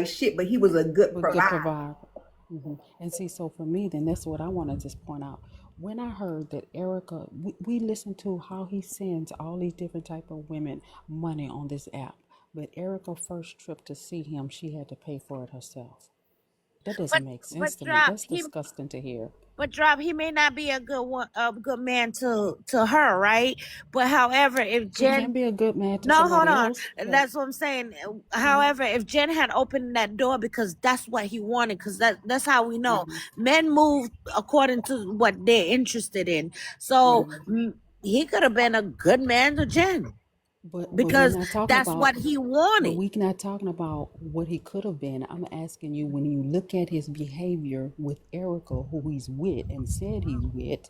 shit, but he was a good But good provider. provider. And see, so for me, then that's what I want to just point out. When I heard that Erica, we listened to how he sends all these different type of women money on this app. But Erica first trip to see him, she had to pay for it herself. That doesn't But make sense but to me. drop That's he disgusting to hear. but drop he may not be a good one, a good man to her, right? But however, if He can Jen, be a good man to no, hold somebody on, else, but that's what I'm saying. However, if Jen had opened that door because that's what he wanted, because that's how we know mm-hmm, men move according to what they're interested in. So mm-hmm. he could have been a good man to Jen But we're because not talking that's about. what he But wanted. we're not talking about what he could have been. I'm asking you, when you look at his behavior with Erica, who he's with and said he's with,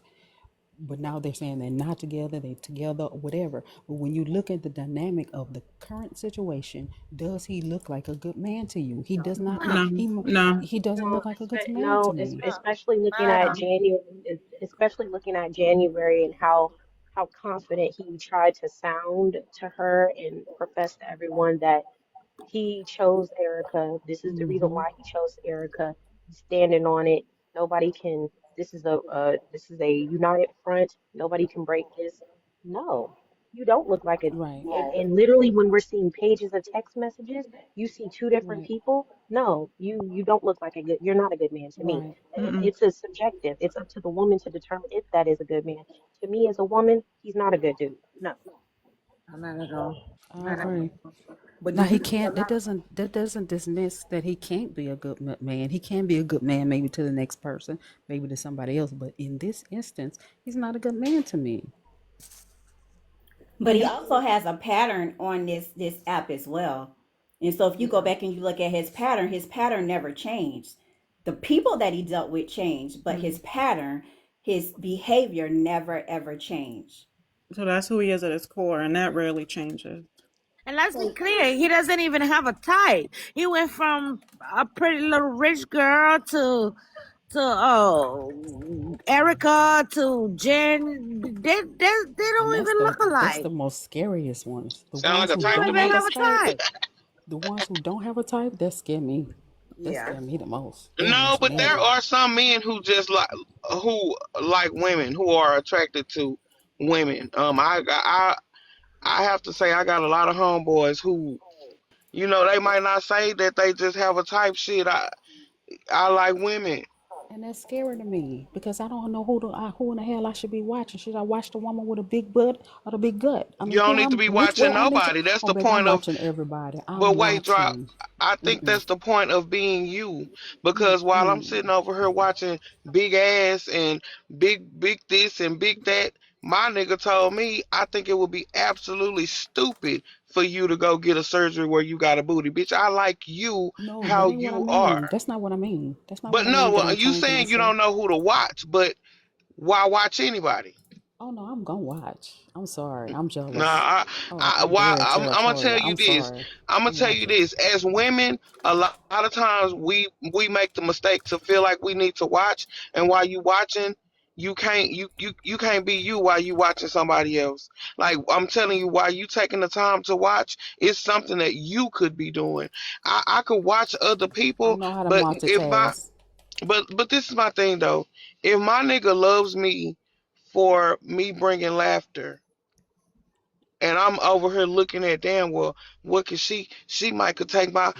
but now they're saying they're not together, they're together, or whatever. But when you look at the dynamic of the current situation, does he look like a good man to you? He does not look. No, no. He doesn't No, look like a good man to no, me. especially looking at Uh, January, especially looking at January and how confident he tried to sound to her and profess to everyone that he chose Erica. This is the reason Mm-hmm. why he chose Erica. He's standing on it. Nobody can. This is a united front. Nobody can break this. No, you don't look like it. Right. And literally, when we're seeing pages of text messages, you see two different Right. people. No, you don't look like a good. You're not a good man to me. Right. Mm-mm. It's a subjective. It's up to the woman to determine if that is a good man. To me, as a woman, he's not a good dude. No. not at all. I Not at agree. But do Now he you see a can't. lot of That doesn't dismiss that he can't be a good man. He can be a good man, maybe to the next person, maybe to somebody else. But in this instance, he's not a good man to me. But he also has a pattern on this app as well. And so if you go back and you look at his pattern never changed. The people that he dealt with changed, but his pattern, his behavior never ever changed. So that's who he is at his core, and that rarely changes. And let's be clear, he doesn't even have a type. He went from a pretty little rich girl to Erica to Jen. They And don't even look that's the alike. most scariest ones. The Sound like ones a who They type don't to don't even have me. a have a type. type. The ones who don't have a type, that scare me. That Yeah. scare me the most. They No, almost but there never. are some men who like women who are attracted to women. I have to say I got a lot of homeboys who, they might not say that they just have a type shit. I like women. And that's scary to me because I don't know who in the hell I should be watching. Should I watch the woman with a big butt or the big gut? I You mean, don't need to be which way watching I need to? nobody. That's Oh, the baby, I'm point of. watching everybody. But I'm wait, drop. watching. I think Mm-mm, that's the point of being you. Because while I'm mm-mm. sitting over here watching big ass and big this and big that, my nigga told me I think it would be absolutely stupid for you to go get a surgery where you got a booty. Bitch, I like you No, that how ain't what I you mean. are. That's not what I mean. That's not what But I mean. no, That I'm you changing saying you myself. don't know who to watch, but why watch anybody? Oh no, I'm gonna watch. I'm sorry. I'm Nah, jealous. Oh, I'm why? very I'm gonna tell territorial. you I'm this. sorry. I'm gonna I'm tell you watching. this. As women, a lot of times we make the mistake to feel like we need to watch, and while you watching, you can't be you while you watching somebody else. Like I'm telling you, while you taking the time to watch, it's something that you could be doing. I could watch other I people, know how to but if my multitask. but this is my thing though. If my nigga loves me for me bringing laughter and I'm over here looking at damn well, what can she might could take my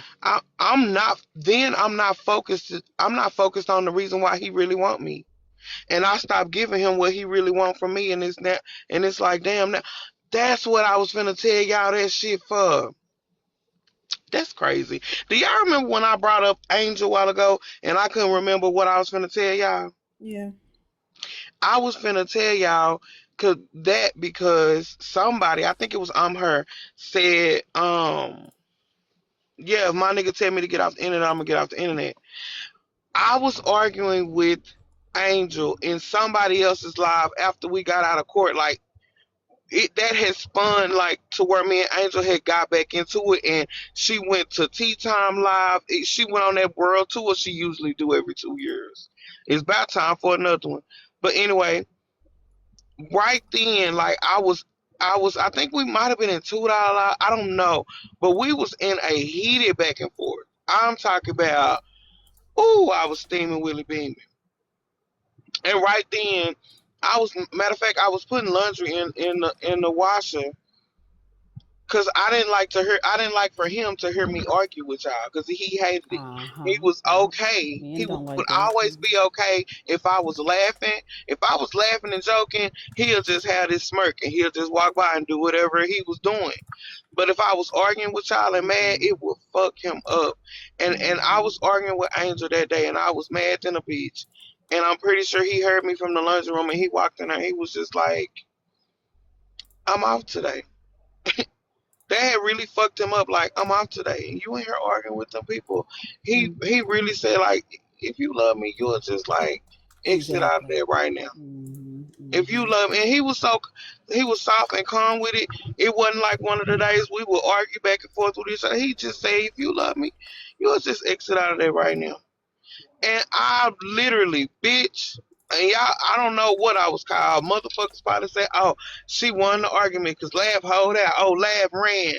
I'm not focused. I'm not focused on the reason why he really want me, and I stopped giving him what he really want from me, and it's like damn now, that's what I was finna tell y'all that shit for. That's crazy. Do y'all remember when I brought up Angel a while ago and I couldn't remember what I was finna tell y'all? Yeah. I was finna tell y'all because somebody, I think it was her, said, yeah, if my nigga tell me to get off the internet, I'm gonna get off the internet. I was arguing with Angel in somebody else's live after we got out of court. Like that had spun like to where me and Angel had got back into it, and she went to Tea Time Live. She went on that world tour she usually do every 2 years. It's about time for another one. But anyway, right then, like I think we might have been in $2. I don't know, but we was in a heated back and forth. I'm talking about, ooh, I was steaming Willie Beeman. And right then, matter of fact, I was putting laundry in the washer because I didn't like for him to hear me argue with y'all because he hated it. Uh-huh. He was Yep. okay. Men don't Would like that. always be okay if I was laughing. If I was laughing and joking, he'll just have this smirk and he'll just walk by and do whatever he was doing. But if I was arguing with y'all and mad, it would fuck him up. And I was arguing with Angel that day and I was mad than a bitch. And I'm pretty sure he heard me from the lunchroom room and he walked in there. He was just like, I'm off today. That had really fucked him up. Like, I'm off today. And you in here arguing with them people. He really said, like, if you love me, you'll just, like, exit out of Exactly. there right now. If you Mm-hmm. love me. And he was soft and calm with it. It wasn't like one of the days we would argue back and forth with each other. He just said, if you love me, you'll just exit out of there right now. And I literally, bitch, and y'all, I don't know what I was called. Motherfuckers probably say, oh, she won the argument because Lab hold out. Oh, Lab ran.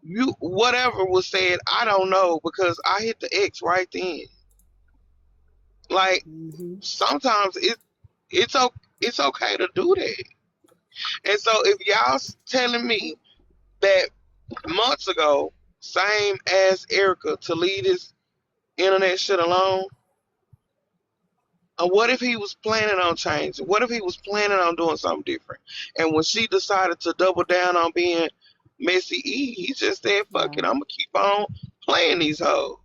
You, whatever was said, I don't know because I hit the X right then. Like, Mm-hmm. sometimes it's it's okay to do that. And so if y'all telling me that months ago, same as Erica, to leave this internet shit alone, what if he was planning on changing? What if he was planning on doing something different? And when she decided to double down on being Messy E, he just said, fuck it, Right. I'm going to keep on playing these hoes.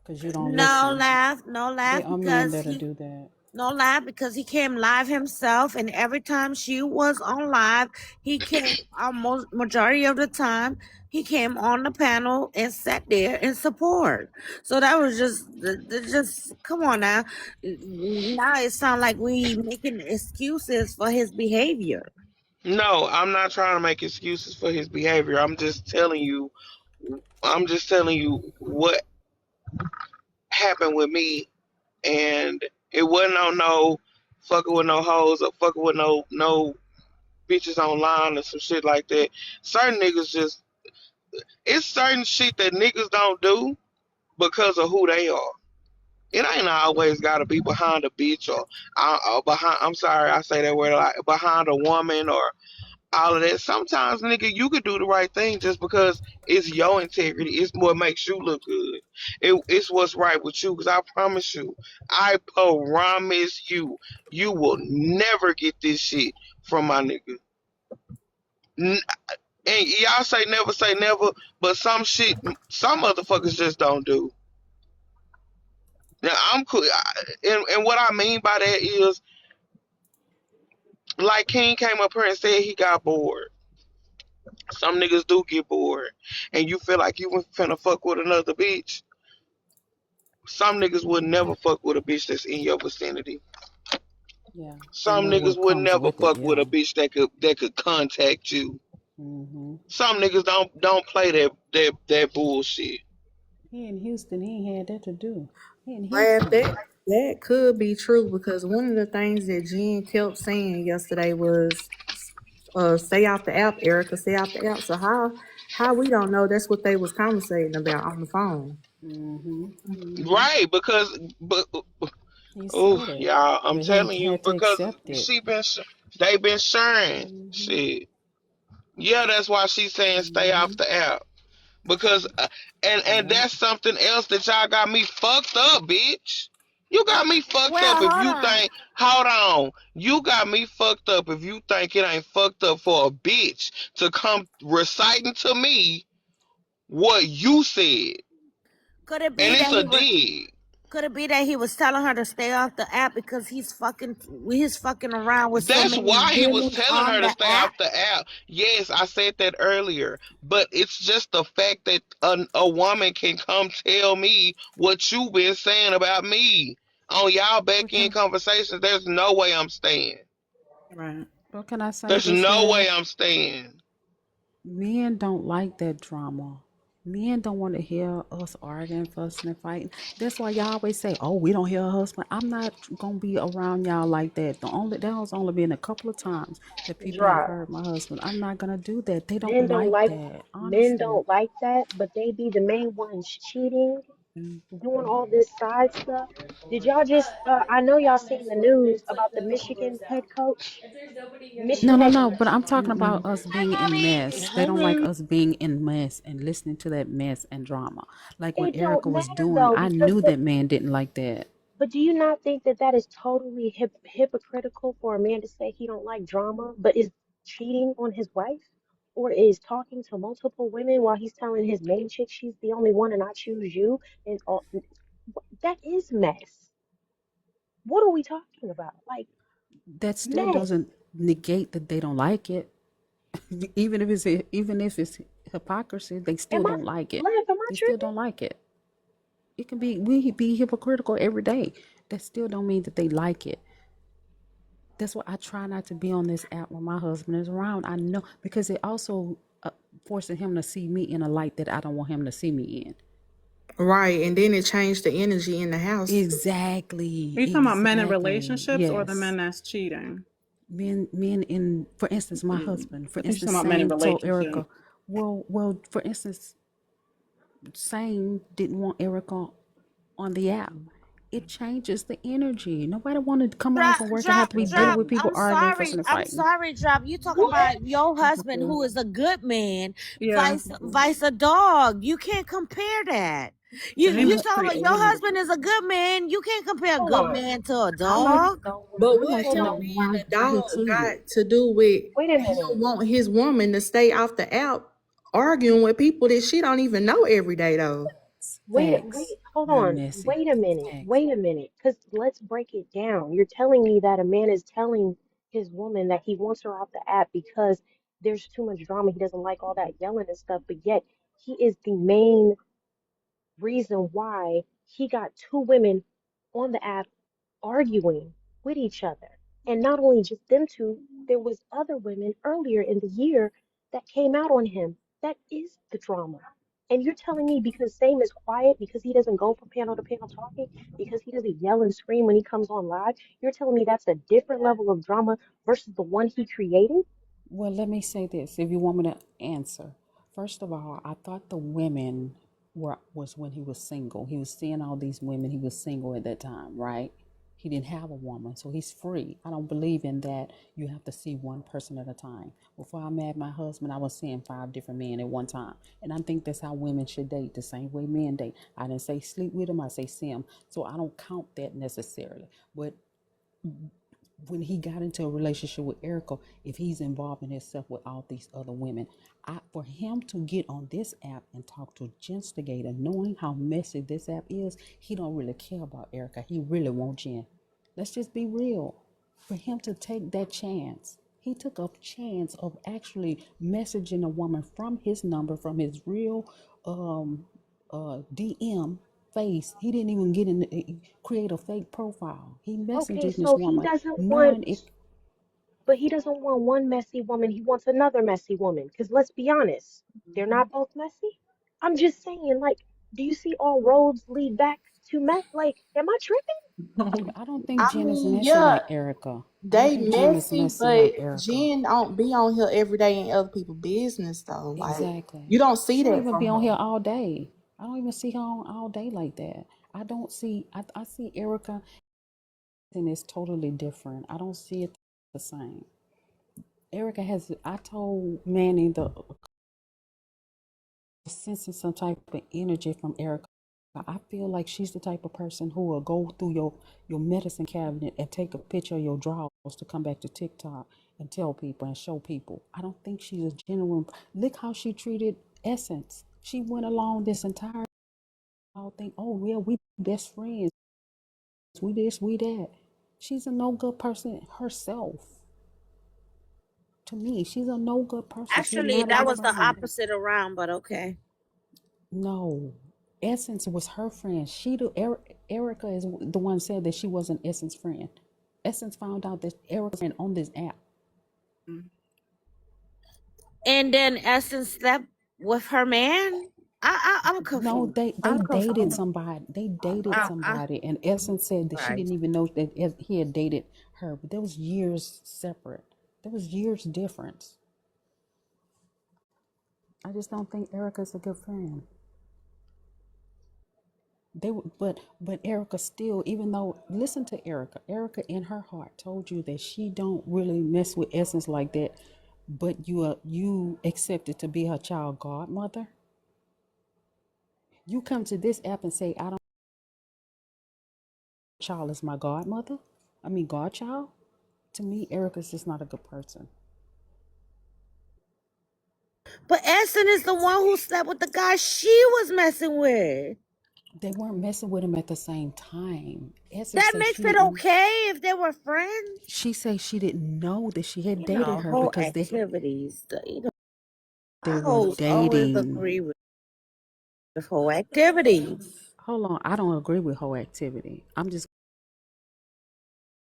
Because you don't No listen. laugh, no laugh There are men because that'll he do that. no live because he came live himself, and every time she was on live, he came almost majority of the time. He came on the panel and sat there in support. So that was just come on now. Now it sounds like we making excuses for his behavior. No, I'm not trying to make excuses for his behavior. I'm just telling you what happened with me, and it wasn't on no fucking with no hoes or fucking with no bitches online or some shit like that. Certain niggas just, it's certain shit that niggas don't do because of who they are. It ain't always gotta be behind a bitch or behind. I'm sorry, I say that word a lot. Behind a woman or all of that. Sometimes, nigga, you could do the right thing just because it's your integrity. It's what makes you look good. It's what's right with you. Because I promise you, you will never get this shit from my nigga. N- And y'all say never, but some shit, some motherfuckers just don't do. Now I'm cool, and what I mean by that is, like King came up here and said he got bored. Some niggas do get bored, and you feel like you finna fuck with another bitch. Some niggas would never fuck with a bitch that's in your vicinity. Yeah. They Some know niggas what would comes never with it. fuck with Yeah. a bitch that could contact you. Mm-hmm. Some niggas don't play that bullshit. He in Houston, he ain't had that to do. He in Laugh, Houston. that could be true because one of the things that Jen kept saying yesterday was, "Stay off the app, Erica. Stay off the app." So how we don't know that's what they was conversating about on the phone. Mm-hmm. Mm-hmm. Right, but He oh said it. y'all, I'm But he telling you had to because accept it. they been sharing Mm-hmm. shit. Yeah, that's why she's saying stay Mm-hmm. off the app. Because and Yeah. that's something else that y'all got me fucked up, bitch. You got me fucked up Well, if hold you on. think, hold on. You got me fucked up if you think it ain't fucked up for a bitch to come reciting to me what you said. Could it And be that it's a he was? dig. Could it be that he was telling her to stay off the app because he's fucking around with so That's many why he was women telling on her to the stay app? off the app. Yes, I said that earlier. But it's just the fact that a woman can come tell me what you've been saying about me on y'all back end conversations. There's no way I'm staying. Right. What can I say There's this, no Dad? way I'm staying. Men don't like that drama. Men don't want to hear us arguing, fussing, and fighting. That's why y'all always say, "Oh, we don't hear a husband." I'm not gonna be around y'all like that. That has only been a couple of times that people have Drop. heard my husband. I'm not gonna do that. They don't Men don't like like that, men honestly. don't like that, but they be the main ones cheating. doing all this side stuff. Did y'all just, I know y'all seen the news about the Michigan head coach. No, Michigan no, head no. coach. But I'm talking about Mm-mm. us Hi, being in mommy. mess. They don't like us being in mess and listening to that mess and drama. Like what It don't Erica was matter doing, though, I because knew that man didn't like that. but do you not think that that is totally hypocritical for a man to say he don't like drama, but is cheating on his wife, or is talking to multiple women while he's telling his main chick she's the only one and I choose you, and all that is mess. What are we talking about? Like That still mess. doesn't negate that they don't like it. Even if it's hypocrisy, they still Am I don't like it. Liv, am I They still tripping? don't like it. It can be we be hypocritical every day. That still don't mean that they like it. That's why I try not to be on this app when my husband is around. I know because it also forces him to see me in a light that I don't want him to see me in. Right, and then it changed the energy in the house. Exactly, Are you talking about men in exactly. relationships or the Yes, men that's cheating? men in, for instance, my husband. For I think she's instance, talking about men in same told Erica. relationships. Well. For instance, same didn't want Erica on the app. It changes the energy. Nobody wanted to come home Drop, from work and have drop, to be dealing drop. with people I'm arguing, sorry. fussing, and I'm fighting. sorry, drop. You talking What? about your husband who is a good man, Yeah, vice a dog. You can't compare that. so he You But talking about mistreating your women. husband is a good man. You can't compare a Hold good on. man to a I like dog. to know. But I what like to Hold him know on. being why a do he dog cheat. got to do with Wait a him minute. wanting his woman to stay off the app arguing with people that she don't even know every day though? Facts. Hold Real on. messy. Wait a minute. Facts. Wait a minute. Because let's break it down. You're telling me that a man is telling his woman that he wants her off the app because there's too much drama. He doesn't like all that yelling and stuff, but yet he is the main reason why he got two women on the app arguing with each other. And not only just them two, there was other women earlier in the year that came out on him. That is the drama. And you're telling me because Same is quiet, because he doesn't go from panel to panel talking, because he doesn't yell and scream when he comes on live, you're telling me that's a different level of drama versus the one he created? Well, let me say this, if you want me to answer. First of all, I thought the women was when he was single. He was seeing all these women. He was single at that time, right? He didn't have a woman, so he's free. I don't believe in that. You have to see one person at a time. Before I met my husband, I was seeing 5 different men at one time, and I think that's how women should date, the same way men date. I didn't say sleep with him. I say see him. So I don't count that necessarily, but when he got into a relationship with Erica, if he's involving himself with all these other women, for him to get on this app and talk to Genstigator, knowing how messy this app is, he don't really care about Erica. He really wants Jen. Let's just be real. For him to take that chance, he took a chance of actually messaging a woman from his number, from his real DM face. He didn't even get in create a fake profile. He Okay, messaging this so he woman doesn't want knowing it. But he doesn't want one messy woman. He wants another messy woman. Because let's be honest, they're not both messy. I'm just saying, like, do you see all roads lead back to mess? Like, am I tripping? I don't think I Jen is mean, messy yeah, like Erica. I don't they think Jen is messy, messy but like Erica. Jen don't be on here every day in other people's business though. Like Exactly. you don't see She don't that even from be on here her. all day. I don't even see her on all day like that. I don't see. I see Erica, and it's totally different. I don't see it the same. Erica has. I told Manny the sensing some type of energy from Erica. I feel like she's the type of person who will go through your medicine cabinet and take a picture of your drawers to come back to TikTok and tell people and show people. I don't think she's a genuine. Look how she treated Essence. She went along this entire thing. Oh yeah, we best friends. We this, we that. She's a no good person herself. To me, she's a no good person. She's Actually, not a that good was the friend. opposite around, but okay. No, Essence was her friend. Erica is the one said that she wasn't Essence friend. Essence found out that Erica's friend on this app. And then Essence slept with her man. I'm No, confused. they I'm dated confused. somebody. They dated I somebody, and Essence said that she right. didn't even know that he had dated her. But there was years separate. There was years difference. I just don't think Erica's a good friend. But Erica still, even though, listen to Erica. Erica in her heart told you that she don't really mess with Essence like that, but you accepted to be her child godmother. You come to this app and say, I don't child is my godmother. I mean godchild. To me, Erica's just not a good person. But Essen is the one who slept with the guy she was messing with. They weren't messing with him at the same time. Essence That say makes she it didn't. okay if they were friends. She say she didn't know that she had You dated know, her whole because activities. they I were always dating. agree with whole activities. Hold on, I don't agree with whole activity. I'm just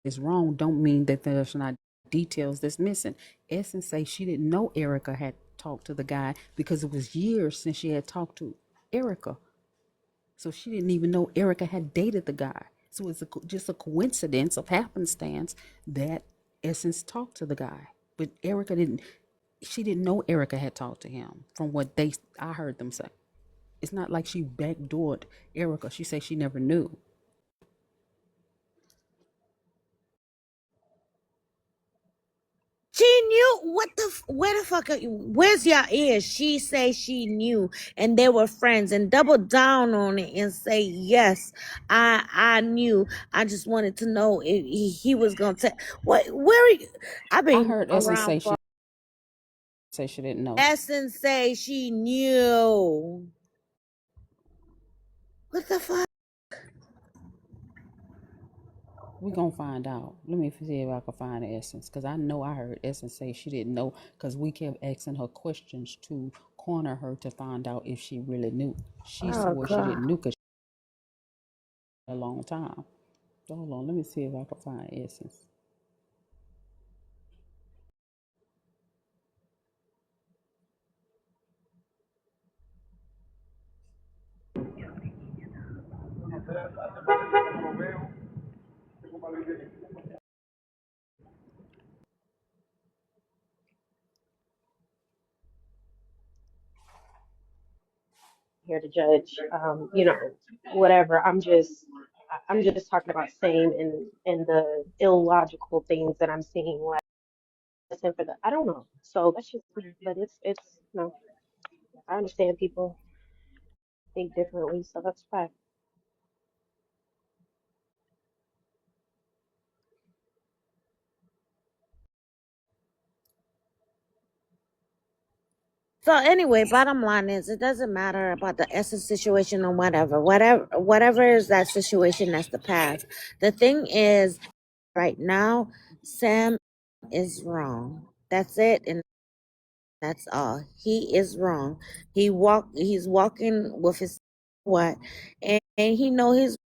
it's wrong. Don't mean that there's not details that's missing. Essence say she didn't know Erica had talked to the guy because it was years since she had talked to Erica. So she didn't even know Erica had dated the guy. So it's just a coincidence of happenstance that Essence talked to the guy. But Erica didn't, she didn't know Erica had talked to him from what I heard them say. It's not like she backdoored Erica. She said she never knew. She knew where the fuck where's your ears? She say she knew and they were friends and double down on it and say yes, I knew. I just wanted to know if he was gonna tell what where are you? I've I been heard Essence around say for she didn't know. Essence say she knew. What the fuck? We're gonna find out. Let me see if I can find Essence, because I know I heard Essence say she didn't know, because we kept asking her questions to corner her to find out if she really knew. She Oh swore she god. didn't know because a long time. So hold on, let me see if I can find Essence. Here to judge, you know, whatever. I'm just talking about same and the illogical things that I'm seeing. Like, listen for the, I don't know. So that's just, but it's, you know, I understand people think differently, so that's fine. So anyway, bottom line is it doesn't matter about the Essence situation or whatever is that situation, that's the past. The thing is right now, Sam is wrong. That's it, and that's all. He is wrong. He's walking with his what, and he know he's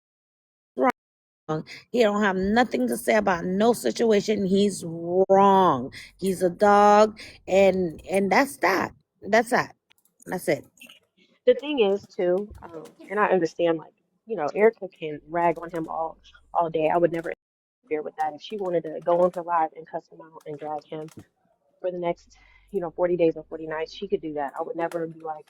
wrong. He don't have nothing to say about no situation. He's wrong. He's a dog, and that's that. That's that. That's it. The thing is too, and I understand like, you know, Erica can rag on him all day. I would never interfere with that. If she wanted to go on her live and cuss him out and drag him for the next, you know, 40 days or 40 nights, she could do that. I would never be like,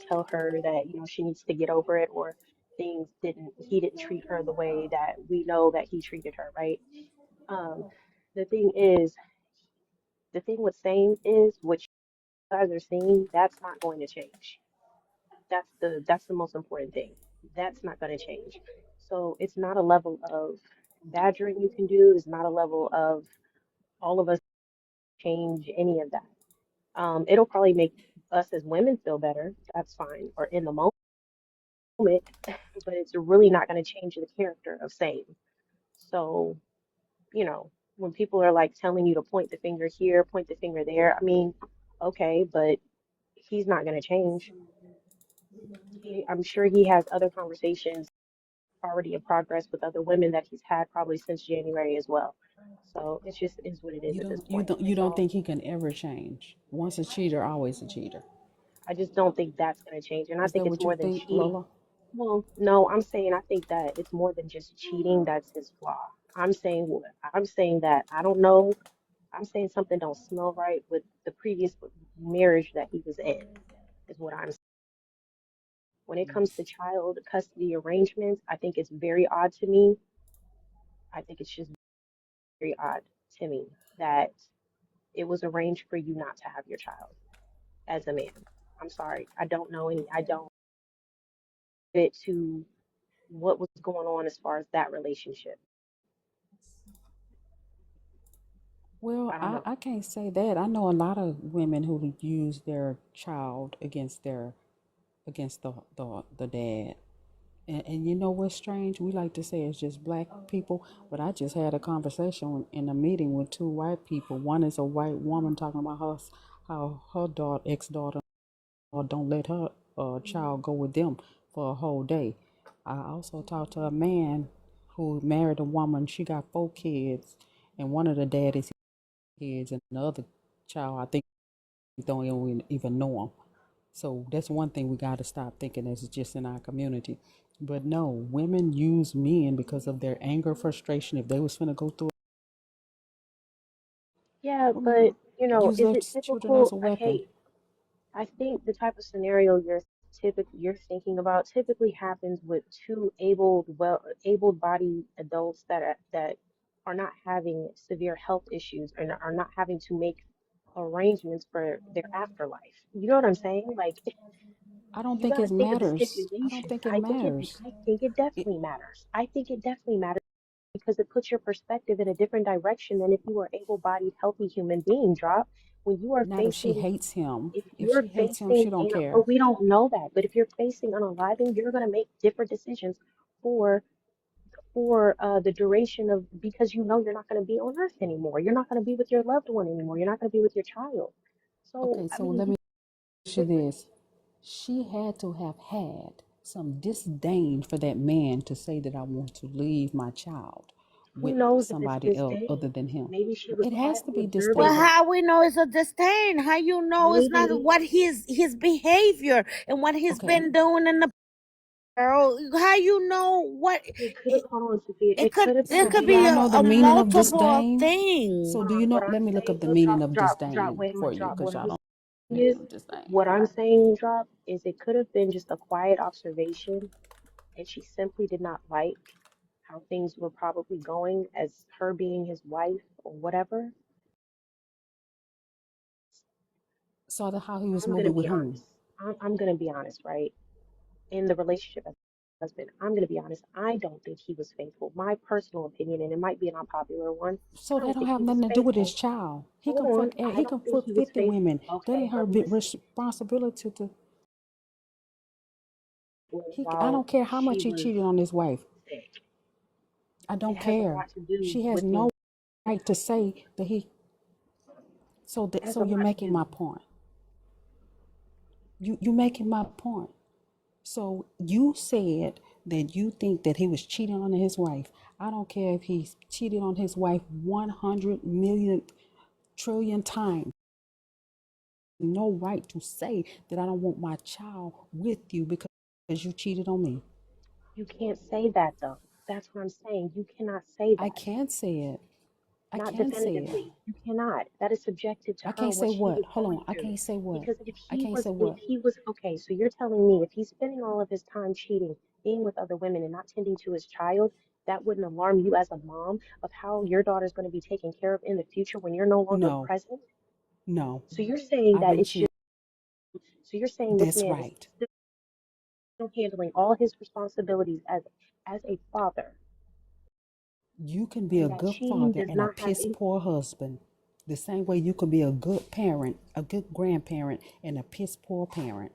tell her that, you know, she needs to get over it or he didn't treat her the way that we know that he treated her, right? Um, the thing is, the thing with same is what you guys are seeing, that's not going to change. That's the most important thing. That's not going to change. So it's not a level of badgering you can do. It's not a level of all of us change any of that. It'll probably make us as women feel better. That's fine, or in the moment, but it's really not going to change the character of same. So, you know, when people are like telling you to point the finger here, point the finger there, I mean, okay, but he's not going to change. I'm sure he has other conversations already in progress with other women that he's had probably since January as well. So it's just is what it is You at this don't you point. don't you don't So think he can ever change? Once a cheater, always a cheater. I just don't think that's going to change. And I Is think that it's what you more than think, cheating. Lola? Well, no, I'm saying I think that it's more than just cheating that's his flaw. I'm saying what I'm saying that I don't know. I'm saying something don't smell right with the previous marriage that he was in, is what I'm saying. When it comes to child custody arrangements, I think it's very odd to me. I think it's just very odd to me that it was arranged for you not to have your child as a man. I'm sorry. I don't fit to what was going on as far as that relationship. Well, I don't I, know. I can't say that. I know a lot of women who use their child against the dad. And you know what's strange? We like to say it's just black people, but I just had a conversation in a meeting with two white people. One is a white woman talking about how her ex-daughter don't let her child go with them for a whole day. I also talked to a man who married a woman. She got 4 kids, and one of the daddy's kids, and the other child I think don't even know him. So that's one thing we got to stop thinking that's just in our community. But no, women use men because of their anger, frustration. If they was finna go through, Yeah, women but you know, use is their it children as typical? a weapon. I think the type of scenario you're thinking about typically happens with two able-bodied adults that are not having severe health issues and are not having to make arrangements for their afterlife. You know what I'm saying? Like I don't you think got to it think of the matters. I don't stipulations. think it matters. I think it It, definitely matters. I think it definitely matters because it puts your perspective in a different direction than if you were able-bodied, healthy human being, drop. When you are not if she facing hates him. if If you're she hates him, facing she don't an care. but we don't know that, but if you're facing unaliving, you're going to make different decisions for the duration of because you know you're not going to be on earth anymore. You're not going to be with your loved one anymore. You're not going to be with your child. So Okay, I so mean, let you me ask you different. this. She had to have had some disdain for that man to say that I want to leave my child Who with knows if it's somebody else other disdain? than him. Maybe she was It has to quietly be Well, observing disdain. him. how we know it's a disdain? How you know it's not Maybe what his behavior and what he's Okay, been doing in the girl? How you know what it could have it, hold on, Sophia. it It could? could have been It so the do could be y'all fact. know the a meaning of multiple of disdain? So things. do you know? What I'm Let me look up saying, the look, meaning of drop. disdain Wait a for minute, you, drop. because What y'all I'm don't know the saying is, meaning of disdain. what I'm saying, drop, is it could have been just a quiet observation, and she simply did not like how things were probably going as her being his wife or whatever. Saw the how he was I'm gonna moving with be whom? honest. I'm gonna be honest, right? In the relationship as a husband, I'm gonna be honest. I don't think he was faithful. My personal opinion, and it might be an unpopular one, So I that don't don't think have he was nothing to do with his faithful. child. He Hold can on, fuck. I He don't can think fuck he was 50 faithful. women. That Okay, ain't her but listen, responsibility to. I while don't care how she much he was cheated on his wife. sick, I it don't has a care. lot to do She has with the no right to say that he. it has So a you're lot to making do. my point. You making my point. So you said that you think that he was cheating on his wife. I don't care if he's cheated on his wife 100 million trillion times. No right to say that I don't want my child with you because you cheated on me. You can't say that though. That's what I'm saying. You cannot say I that. can say it. I Not can say it. definitively. You cannot. That is subjective to I her can't and what say she what. was Hold going on. I through. can't say what. Because I can't say if what. he was okay, so you're telling me if he's spending all of his time cheating, being with other women and not tending to his child, that wouldn't alarm you as a mom of how your daughter's going to be taken care of in the future when you're no longer No, present? no. So you're saying I've that been it's cheating. just so you're saying this That's man is right. still handling all his responsibilities as a father You can be a and that good cheating father does and a not have piss any poor husband. The same way you can be a good parent, a good grandparent, and a piss poor parent.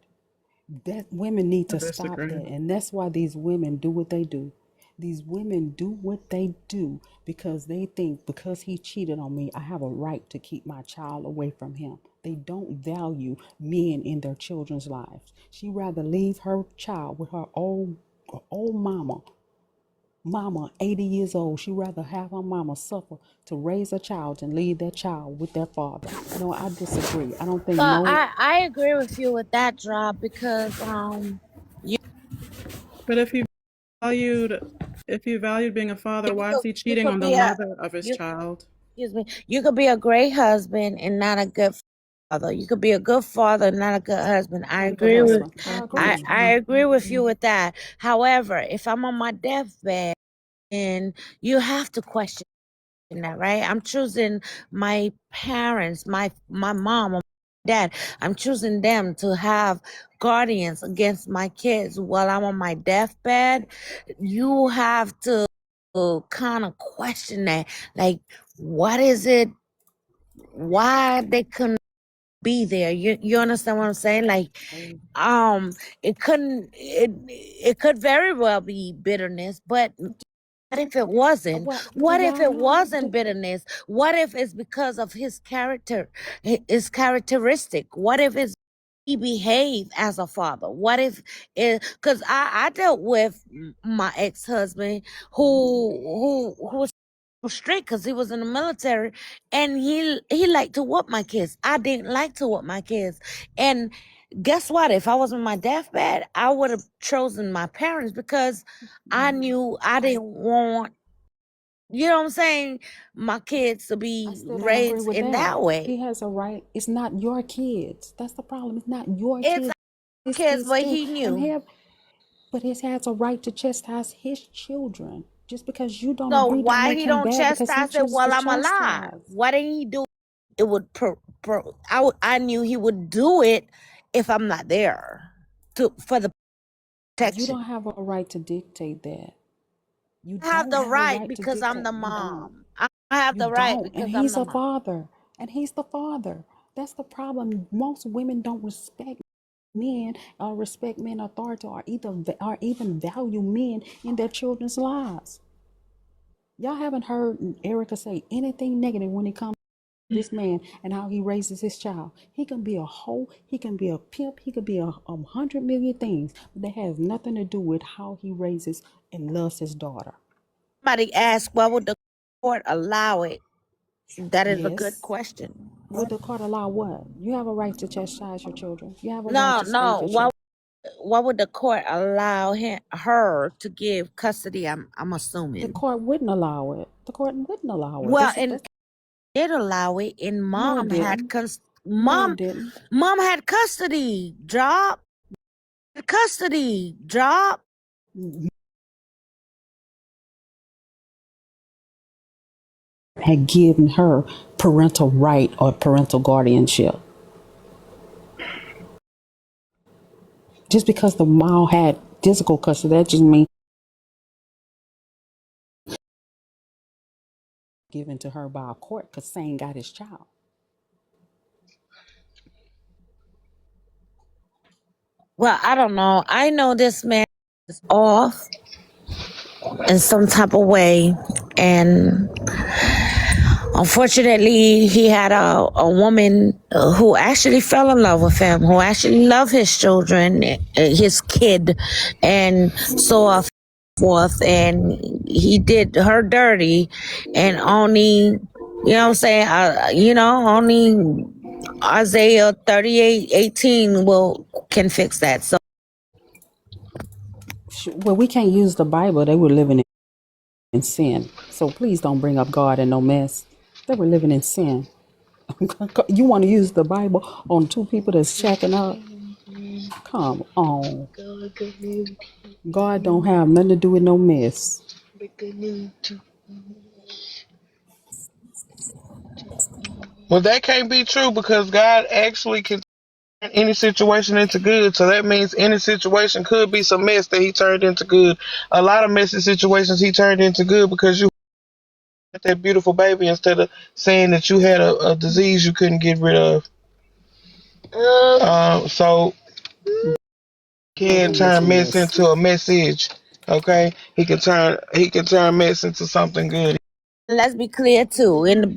That women need I to stop disagree. that. And that's why these women do what they do. These women do what they do because they think because he cheated on me, I have a right to keep my child away from him. They don't value men in their children's lives. She rather leave her child with her old mama 80 years old. She rather have her mama suffer to raise a child and leave that child with their father. No, I disagree. I don't think Well, no. I agree with you with that drop because you But valued, if he valued being a father, why is he you cheating could on the be a mother of his you child? excuse me, you could be a great husband and not a good father. You could be a good father, and not a good husband. I Not a good agree with husband. I agree with you. I agree with you with that. However, if I'm on my deathbed and you have to question that, right? I'm choosing my parents, my mom or my dad. I'm choosing them to have guardians against my kids while I'm on my deathbed. You have to kind of question that. Like, what is it? Why they couldn't be there? You understand what I'm saying? Like, it could very well be bitterness, but what if it wasn't? Well, do What if y'all it know? wasn't bitterness? What if it's because of his character, his characteristic? What if it's he behave as a father? What if it? Because I dealt with my ex husband who was strict because he was in the military, and he liked to whoop my kids. I didn't like to whoop my kids, and guess what? If I was on my deathbed, I would have chosen my parents because I knew I didn't want, you know what I'm saying, my kids to I be still don't agree raised with in that. that way. He has a right. It's not your kids. That's the problem. It's not your It's kids. our It's kids, his but too. he And knew. have, but he has a right to chastise his children. Just because you don't So agree, don't why make he him don't bad because he chastise it chooses to while I'm alive? chastise. Why didn't he do it? It would I knew he would do it if I'm not there for the You protection. don't have a right to dictate that. You I have don't the have a right right to because I'm dictate. the You don't. mom. I have You the right don't. And because I'm he's the a mom. father. And he's the father. That's the problem. Most women don't respect men or respect men authority or even value men in their children's lives. Y'all haven't heard Erica say anything negative when it comes to this man and how he raises his child. He can be a hoe, he can be a pimp, he could be a hundred million things, but that has nothing to do with how he raises and loves his daughter. Somebody asked, why would the court allow it? That is a good Yes. question. Would the court allow what? You have a right to chastise your children. You have a right No, to spank no. your children. Why would the court allow her to give custody? I'm The assuming. court wouldn't allow it. The court wouldn't allow it. Well, and did allow it, and No, it didn't. No, it didn't. mom had custody. Drop. Had given her parental right or parental guardianship. Just because the mom had physical custody, that just means given to her by a court because Sane got his child. Well, I don't know. I know this man is off in some type of way, and unfortunately, he had a woman who actually fell in love with him, who actually loved his children, his kid, and so forth. And he did her dirty, and only, you know what I'm saying? Only Isaiah 38:18 can fix that. So Well, we can't use the Bible. They were living in sin. So please don't bring up God in no mess. They were living in sin. You want to use the Bible on two people that's shacking up? Come on. God don't have nothing to do with no mess. Well, that can't be true because God actually can turn any situation into good. So that means any situation could be some mess that He turned into good. A lot of messy situations He turned into good because you had that beautiful baby instead of saying that you had a disease you couldn't get rid of. So God can gonna let turn you mess miss. into a message. Okay, he can turn mess into something good. let's be clear too. In the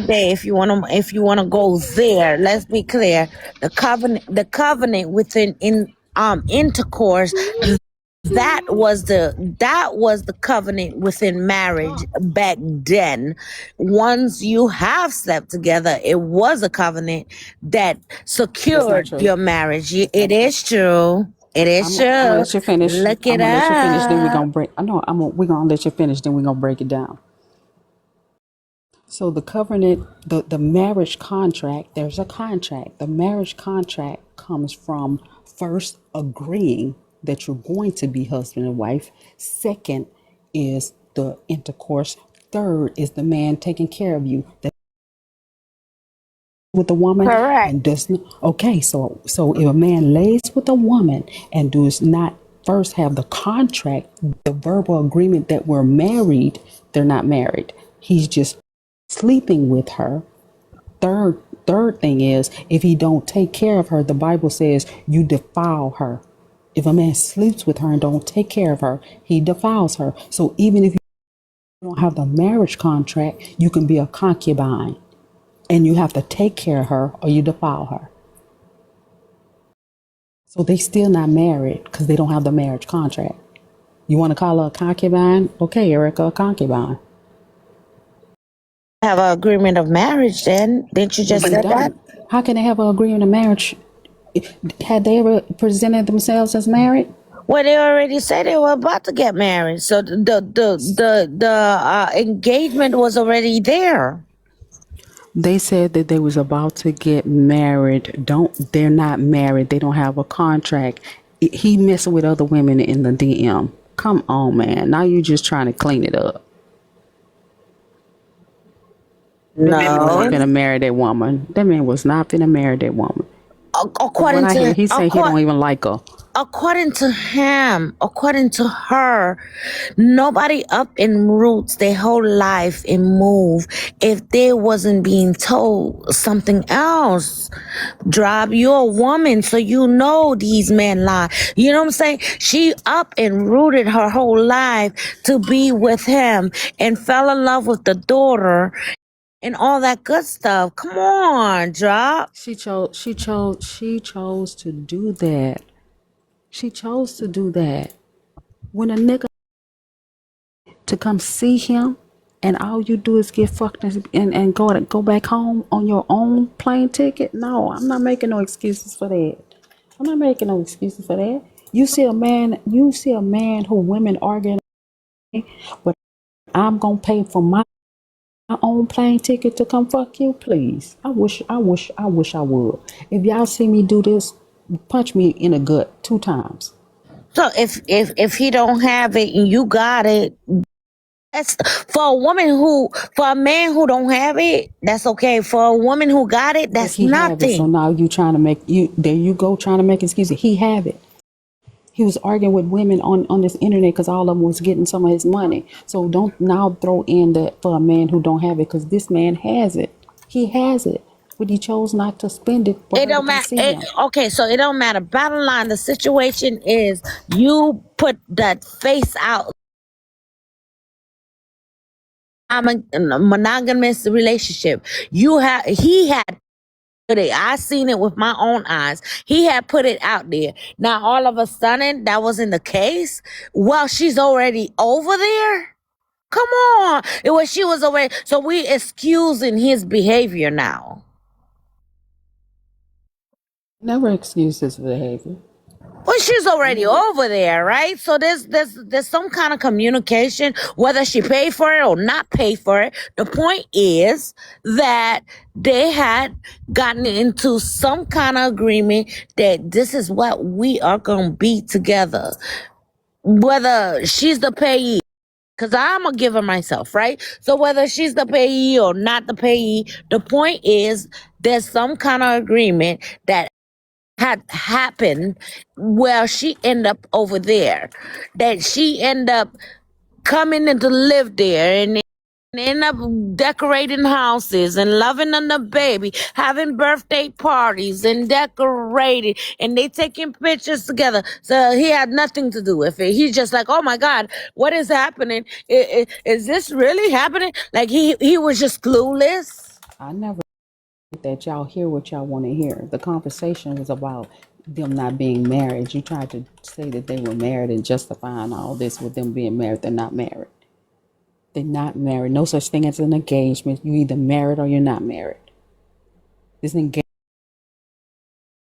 day, if you wanna go there, let's be clear. The covenant within in intercourse, that was the covenant within marriage back then. Once you have slept together, it was a covenant that That's not secured true. your marriage. It is true. It is I'm gonna true. let you finish. Look I'm it gonna let you finish. Then we're up. gonna break. I know. We're gonna let you finish. Then we're gonna break it down. So the covenant, the marriage contract, there's a contract. The marriage contract comes from first agreeing that you're going to be husband and wife. Second is the intercourse. Third is the man taking care of you. That with a woman Correct. and does not, okay, so if a man lays with a woman and does not first have the contract, the verbal agreement that we're married, they're not married. He's just sleeping with her. Third thing is, if he don't take care of her, the Bible says you defile her. If a man sleeps with her and don't take care of her, he defiles her. So even if you don't have the marriage contract, you can be a concubine and you have to take care of her or you defile her. So they still not married because they don't have the marriage contract. You want to call her a concubine? Okay, Erica, a concubine. Have an agreement of marriage then. Didn't you just They say that? don't. How can they have an agreement of marriage? Had they ever presented themselves as married? Well, they already said they were about to get married. So the engagement was already there. They said that they was about to get married. They're not married. They don't have a contract. He messing with other women in the DM. Come on, man. Now you just trying to clean it up. That man wasn't No. gonna marry that woman. That man was not gonna marry that woman. From what According I hear, to he said he don't even like her. according to him, according to her, nobody up in roots their whole life and move if they wasn't being told something else. Drop, you're a woman, so you know these men lie. You know what I'm saying? She up and rooted her whole life to be with him and fell in love with the daughter and all that good stuff. Come on, Drop. She chose to do that. She chose to do that. When a nigga to come see him and all you do is get fucked and go back home on your own plane ticket. No, I'm not making no excuses for that. I'm not making no excuses for that. You see a man who women arguing, but I'm gonna pay for my own plane ticket to come fuck you, please. I wish I would. If y'all see me do this, punch me in the gut 2 times. So if he don't have it and you got it, that's for a man who don't have it, that's okay. For a woman who got it, But that's he have it, so nothing. now you trying to make you there you go trying to make excuses. He have it. He was arguing with women on this internet because all of them was getting some of his money. So don't now throw in that for a man who don't have it because this man has it. He has it, but he chose not to spend it for It her to don't come matter. see him. Okay, so it don't matter. Bottom line, the situation is you put that face out. I'm a monogamous relationship. He had put it. I seen it with my own eyes. He had put it out there. Now all of a sudden that wasn't the case. Well, she's already over there. Come on. She was already, so we excusing his behavior now. Never excuse his behavior. Well, she's already Never. over there, right? So there's some kind of communication, whether she paid for it or not paid for it. The point is that they had gotten into some kind of agreement that this is what we are gonna be together. Whether she's the payee, because I'm a giver myself, right? So whether she's the payee or not the payee, the point is there's some kind of agreement that had happened where she end up over there, that she end up coming in to live there and end up decorating houses and loving on the baby, having birthday parties and decorating, and they taking pictures together. So he had nothing to do with it. He's just like, oh my God, what is happening? Is this really happening? Like he was just clueless. I never that y'all hear what y'all want to hear. The conversation was about them not being married. You tried to say that they were married and justifying all this with them being married. They're not married. They're not married. No such thing as an engagement. You either married or you're not married. This engagement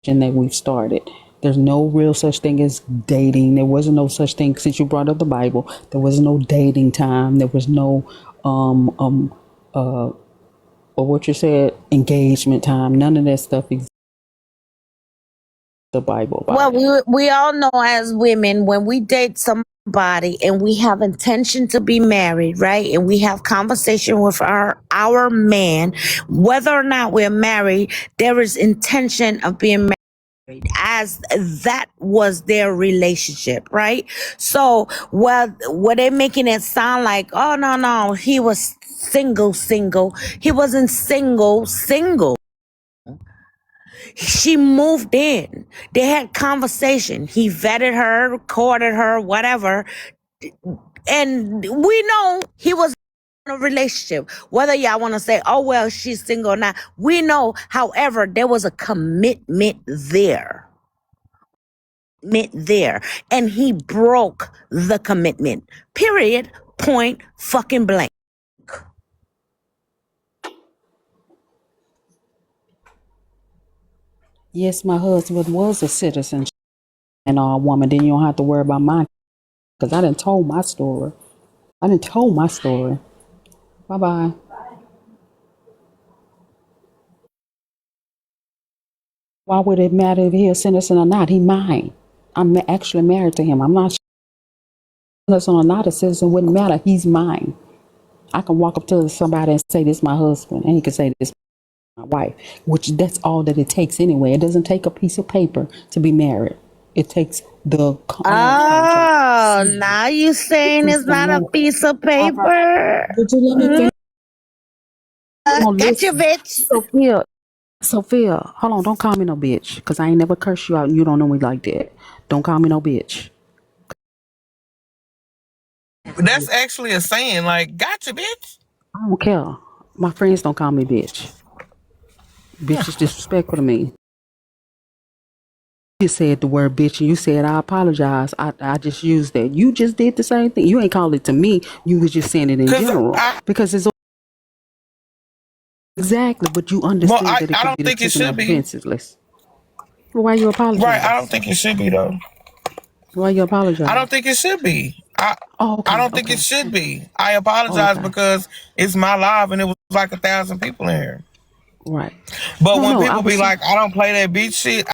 that we've started. There's no real such thing as dating. There wasn't no such thing since you brought up the Bible. There was no dating time. There was no or what you said, engagement time. None of that stuff exists in the Bible Well, about it. we all know as women, when we date somebody and we have intention to be married, right? And we have conversation with our man, whether or not we're married, there is intention of being married, as that was their relationship, right? So, well, were they making it sound like, oh no, he was single. He wasn't single. She moved in. They had conversation. He vetted her, courted her, whatever. And we know he was in a relationship. Whether y'all want to say, oh, well, she's single or not. We know, however, there was a commitment there. And he broke the commitment. Period. Point fucking blank. Yes, my husband was a citizen and a woman. Then you don't have to worry about mine because I didn't told my story. Bye bye. Why would it matter if he's a citizen or not? He mine. I'm actually married to him. I'm not citizen or not a citizen. Wouldn't matter. He's mine. I can walk up to somebody and say, this is my husband. And he can say, this is my wife, which that's all that it takes anyway. It doesn't take a piece of paper to be married. It takes the Oh, now you saying it's not a piece of paper? Would you let me finish? Got you, bitch. Sophia, hold on. Don't call me no bitch because I ain't never curse you out and you don't know me like that. Don't call me no bitch. That's actually a saying, like, gotcha, bitch. I don't care. My friends don't call me bitch. Bitch is disrespectful to me. You said the word bitch and you said I apologize. I just used that. You just did the same thing. You ain't called it to me. You was just saying it in general. Because it's exactly, but you understand that it I could don't be think it taken should be. offenseless. Why you apologize? Right, I don't think it should be though. Why you apologize? I don't think it should be. I don't think it should be. I apologize because it's my live and it was like 1,000 people in here. Right. But when people be like, I don't play that bitch shit,